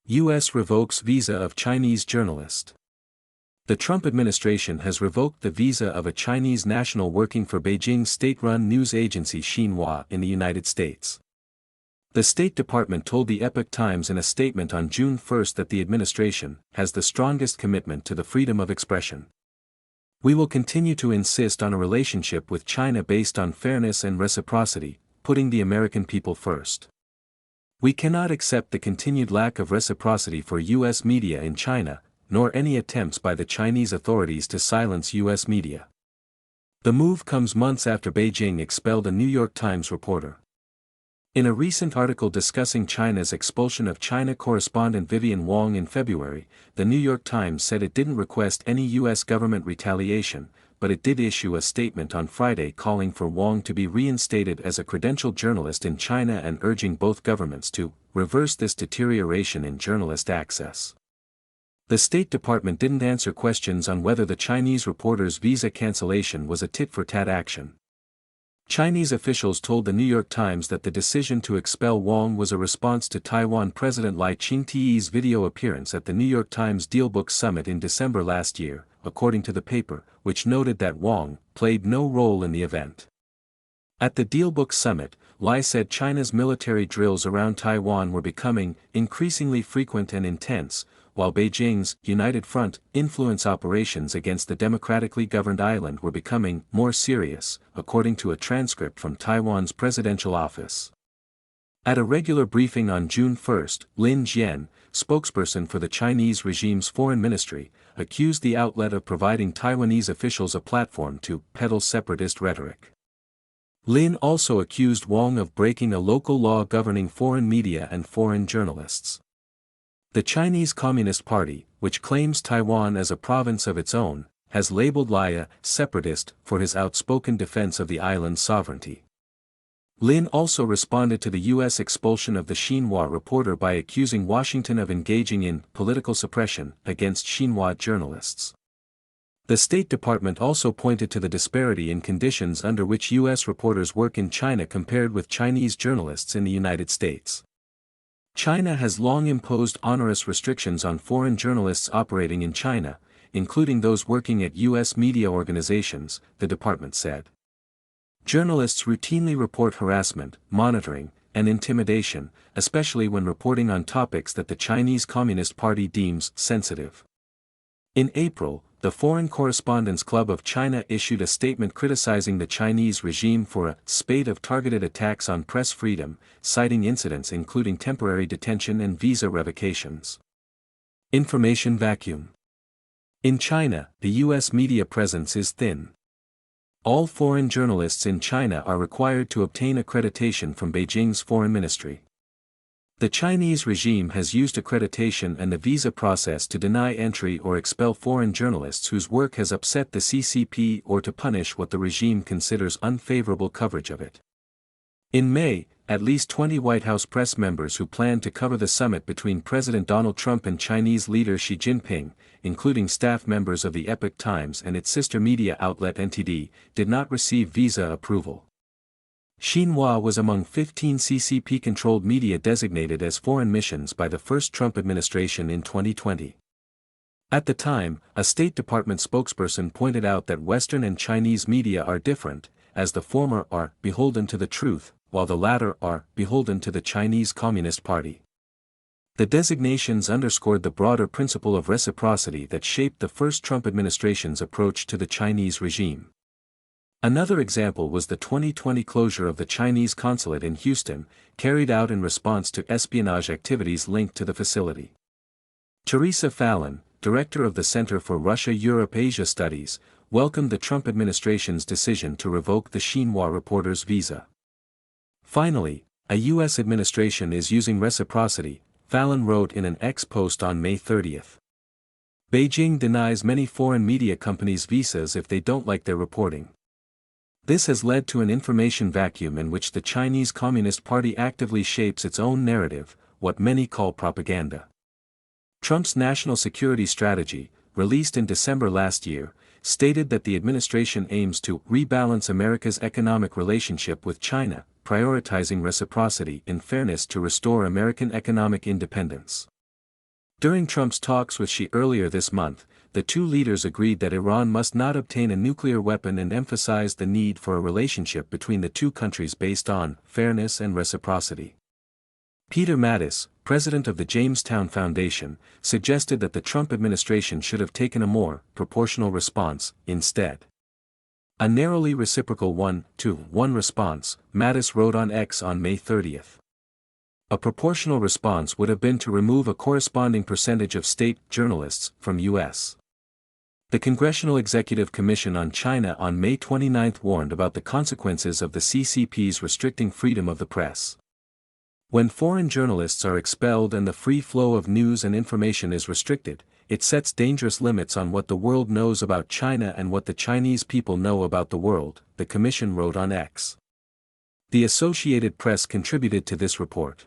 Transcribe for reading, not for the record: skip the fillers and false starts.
U.S. revokes visa of Chinese journalist. The Trump administration has revoked the visa of a Chinese national working for Beijing's state-run news agency Xinhua in the United States. The State Department told the Epoch Times in a statement on June 1 that the administration has the strongest commitment to the freedom of expression. We will continue to insist on a relationship with China based on fairness and reciprocity, putting the American people first. We cannot accept the continued lack of reciprocity for U.S. media in China, nor any attempts by the Chinese authorities to silence U.S. media. The move comes months after Beijing expelled a New York Times reporter. In a recent article discussing China's expulsion of China correspondent Vivian Wang in February, the New York Times said it didn't request any U.S. government retaliation, but it did issue a statement on Friday calling for Wang to be reinstated as a credentialed journalist in China and urging both governments to reverse this deterioration in journalist access. The State Department didn't answer questions on whether the Chinese reporter's visa cancellation was a tit-for-tat action. Chinese officials told the New York Times that the decision to expel Wang was a response to Taiwan President Lai Ching-te's video appearance at the New York Times Dealbook Summit in December last year, according to the paper, which noted that Wang played no role in the event. At the Dealbook Summit, Lai said China's military drills around Taiwan were becoming increasingly frequent and intense, while Beijing's United Front influence operations against the democratically governed island were becoming more serious, according to a transcript from Taiwan's presidential office. At a regular briefing on June 1, Lin Jian, spokesperson for the Chinese regime's foreign ministry, accused the outlet of providing Taiwanese officials a platform to peddle separatist rhetoric. Lin also accused Wang of breaking a local law governing foreign media and foreign journalists. The Chinese Communist Party, which claims Taiwan as a province of its own, has labeled Lai a separatist for his outspoken defense of the island's sovereignty. Lin also responded to the U.S. expulsion of the Xinhua reporter by accusing Washington of engaging in political suppression against Xinhua journalists. The State Department also pointed to the disparity in conditions under which U.S. reporters work in China compared with Chinese journalists in the United States. China has long imposed onerous restrictions on foreign journalists operating in China, including those working at U.S. media organizations, the department said. Journalists routinely report harassment, monitoring, and intimidation, especially when reporting on topics that the Chinese Communist Party deems sensitive. In April, the Foreign Correspondents Club of China issued a statement criticizing the Chinese regime for a spate of targeted attacks on press freedom, citing incidents including temporary detention and visa revocations. Information vacuum. In China, the U.S. media presence is thin. All foreign journalists in China are required to obtain accreditation from Beijing's foreign ministry. The Chinese regime has used accreditation and the visa process to deny entry or expel foreign journalists whose work has upset the CCP or to punish what the regime considers unfavorable coverage of it. In May, at least 20 White House press members who planned to cover the summit between President Donald Trump and Chinese leader Xi Jinping, including staff members of the Epoch Times and its sister media outlet NTD, did not receive visa approval. Xinhua was among 15 CCP-controlled media designated as foreign missions by the first Trump administration in 2020. At the time, a State Department spokesperson pointed out that Western and Chinese media are different, as the former are beholden to the truth, while the latter are beholden to the Chinese Communist Party. The designations underscored the broader principle of reciprocity that shaped the first Trump administration's approach to the Chinese regime. Another example was the 2020 closure of the Chinese consulate in Houston, carried out in response to espionage activities linked to the facility. Teresa Fallon, director of the Center for Russia-Europe-Asia Studies, welcomed the Trump administration's decision to revoke the Xinhua reporter's visa. Finally, a U.S. administration is using reciprocity, Fallon wrote in an X post on May 30. Beijing denies many foreign media companies visas if they don't like their reporting. This has led to an information vacuum in which the Chinese Communist Party actively shapes its own narrative, what many call propaganda. Trump's national security strategy, released in December last year, stated that the administration aims to rebalance America's economic relationship with China, prioritizing reciprocity and fairness to restore American economic independence. During Trump's talks with Xi earlier this month, the two leaders agreed that Iran must not obtain a nuclear weapon and emphasized the need for a relationship between the two countries based on fairness and reciprocity. Peter Mattis, president of the Jamestown Foundation, suggested that the Trump administration should have taken a more proportional response instead. A narrowly reciprocal 1-to-1 response, Mattis wrote on X on May 30. A proportional response would have been to remove a corresponding percentage of state journalists from U.S. The Congressional Executive Commission on China on May 29 warned about the consequences of the CCP's restricting freedom of the press. When foreign journalists are expelled and the free flow of news and information is restricted, it sets dangerous limits on what the world knows about China and what the Chinese people know about the world, the Commission wrote on X. The Associated Press contributed to this report.